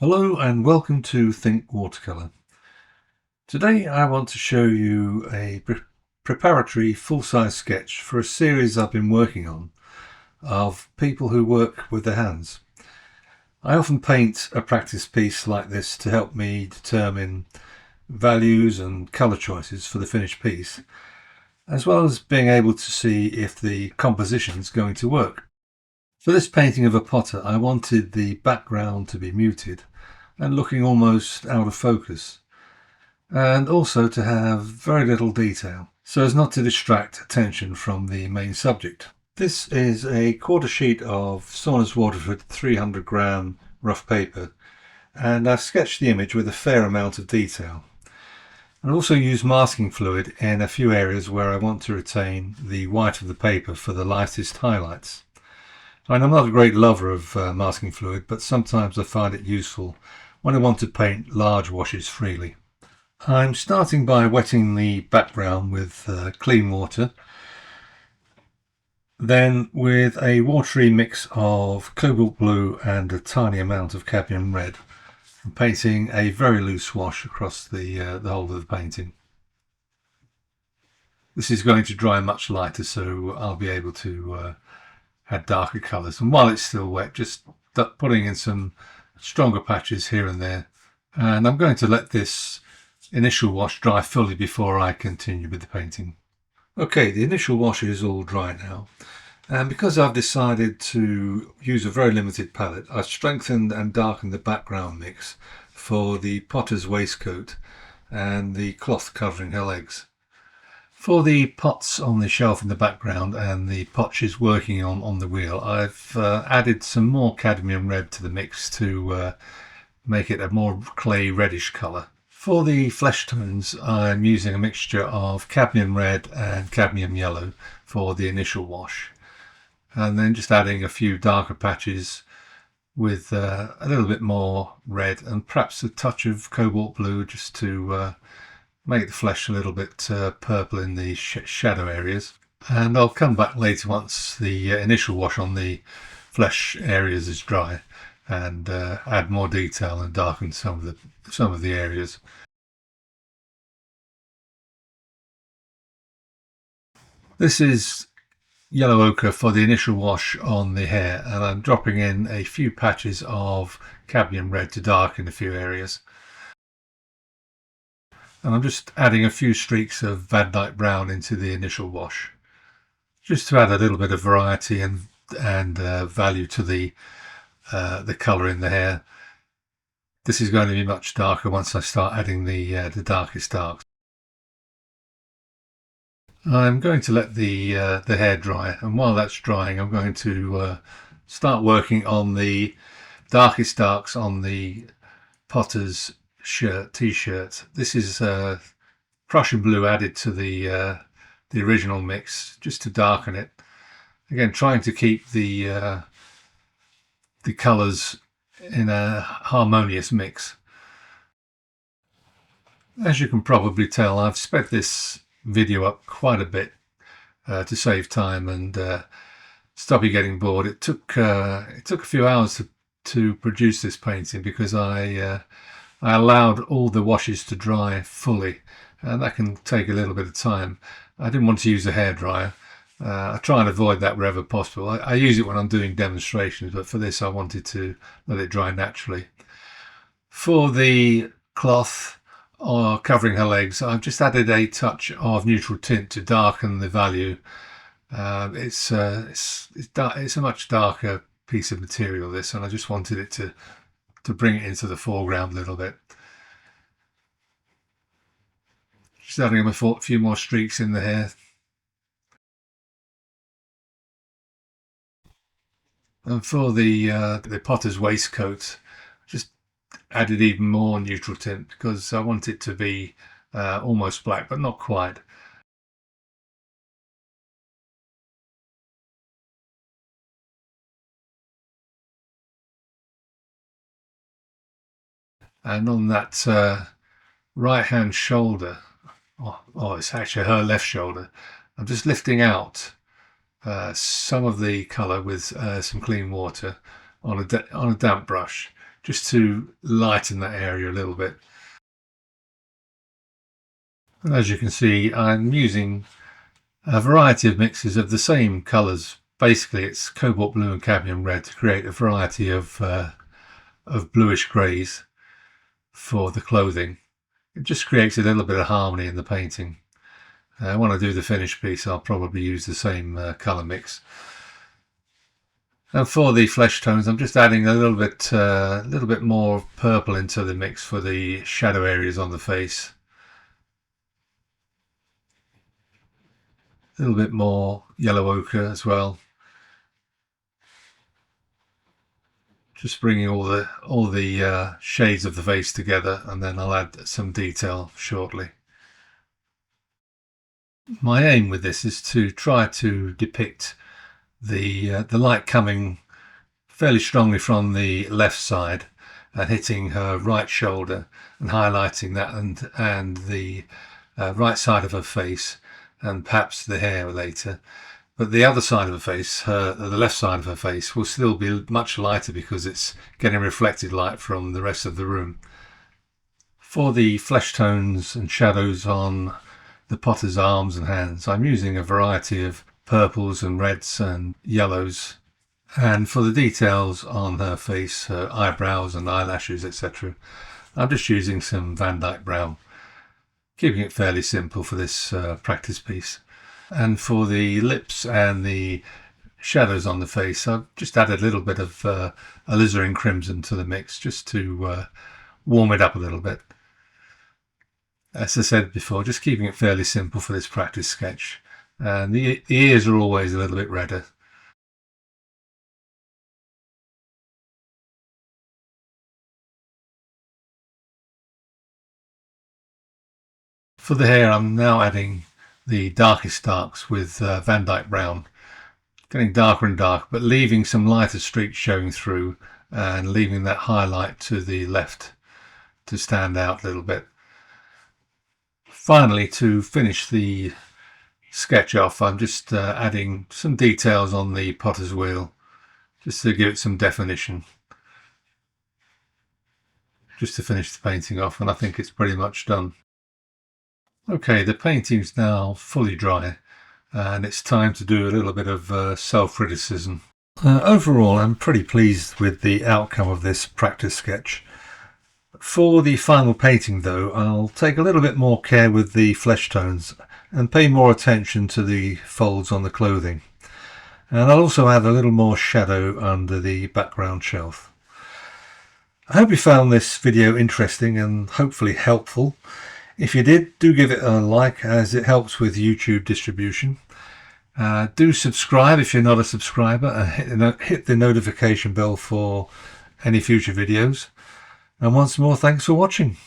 Hello and welcome to Think Watercolour. Today I want to show you a preparatory full-size sketch for a series I've been working on of people who work with their hands. I often paint a practice piece like this to help me determine values and colour choices for the finished piece, as well as being able to see if the composition is going to work. For this painting of a potter, I wanted the background to be muted and looking almost out of focus, and also to have very little detail, so as not to distract attention from the main subject. This is a quarter sheet of Saunders Waterford 300 gram rough paper, and I've sketched the image with a fair amount of detail. I also use masking fluid in a few areas where I want to retain the white of the paper for the lightest highlights. And I'm not a great lover of masking fluid, but sometimes I find it useful when I want to paint large washes freely. I'm starting by wetting the background with clean water, then with a watery mix of cobalt blue and a tiny amount of cadmium red, I'm painting a very loose wash across the whole of the painting. This is going to dry much lighter, so I'll be able to add darker colours, and while it's still wet, just putting in some stronger patches here and there. And I'm going to let this initial wash dry fully before I continue with the painting. Okay, the initial wash is all dry now, and because I've decided to use a very limited palette, I've strengthened and darkened the background mix for the potter's waistcoat and the cloth covering her legs. For the pots on the shelf in the background and the pot she's working on the wheel, I've added some more cadmium red to the mix to make it a more clay reddish colour. For the flesh tones, I'm using a mixture of cadmium red and cadmium yellow for the initial wash, and then just adding a few darker patches with a little bit more red and perhaps a touch of cobalt blue, just to make the flesh a little bit purple in the shadow areas. And I'll come back later once the initial wash on the flesh areas is dry and add more detail and darken some of the areas. This is yellow ochre for the initial wash on the hair, and I'm dropping in a few patches of cadmium red to darken a few areas. And I'm just adding a few streaks of Van Dyke brown into the initial wash, just to add a little bit of variety and value to the colour in the hair. This is going to be much darker once I start adding the darkest darks. I'm going to let the hair dry, and while that's drying, I'm going to start working on the darkest darks on the potter's t-shirt. This is Prussian blue added to the original mix just to darken it. Again, trying to keep the colours in a harmonious mix. As you can probably tell, I've sped this video up quite a bit to save time and stop you getting bored. It took a few hours to produce this painting because I allowed all the washes to dry fully, and that can take a little bit of time. I didn't want to use a hairdryer. I try and avoid that wherever possible. I use it when I'm doing demonstrations, but for this I wanted to let it dry naturally. For the cloth covering her legs, I've just added a touch of neutral tint to darken the value. It's a much darker piece of material, this, and I just wanted it to bring it into the foreground a little bit. Just adding a few more streaks in the hair. And for the potter's waistcoat, just added even more neutral tint because I want it to be almost black, but not quite. And on that right hand shoulder, it's actually her left shoulder, I'm just lifting out some of the colour with some clean water on a damp brush, just to lighten that area a little bit. And as you can see, I'm using a variety of mixes of the same colours. Basically it's cobalt blue and cadmium red to create a variety of bluish greys for the clothing. It just creates a little bit of harmony in the painting. When I do the finished piece, I'll probably use the same colour mix. And for the flesh tones, I'm just adding a little bit more purple into the mix for the shadow areas on the face. A little bit more yellow ochre as well. Just bringing all the shades of the face together, and then I'll add some detail shortly. My aim with this is to try to depict the light coming fairly strongly from the left side and hitting her right shoulder and highlighting that, and the right side of her face and perhaps the hair later. But the other side of her face, the left side of her face, will still be much lighter because it's getting reflected light from the rest of the room. For the flesh tones and shadows on the potter's arms and hands, I'm using a variety of purples and reds and yellows. And for the details on her face, her eyebrows and eyelashes, etc., I'm just using some Van Dyke brown, keeping it fairly simple for this practice piece. And for the lips and the shadows on the face, I've just added a little bit of alizarin crimson to the mix just to warm it up a little bit. As I said before, just keeping it fairly simple for this practice sketch. And the ears are always a little bit redder. For the hair, I'm now adding the darkest darks with Van Dyke brown, getting darker and darker, but leaving some lighter streaks showing through and leaving that highlight to the left to stand out a little bit. Finally, to finish the sketch off, I'm just adding some details on the potter's wheel just to give it some definition, just to finish the painting off, and I think it's pretty much done. Okay, the painting's now fully dry and it's time to do a little bit of self-criticism. Overall, I'm pretty pleased with the outcome of this practice sketch. For the final painting though, I'll take a little bit more care with the flesh tones and pay more attention to the folds on the clothing. And I'll also add a little more shadow under the background shelf. I hope you found this video interesting and hopefully helpful. If you did, do give it a like, as it helps with YouTube distribution. Do subscribe if you're not a subscriber, and hit the notification bell for any future videos. And once more, thanks for watching.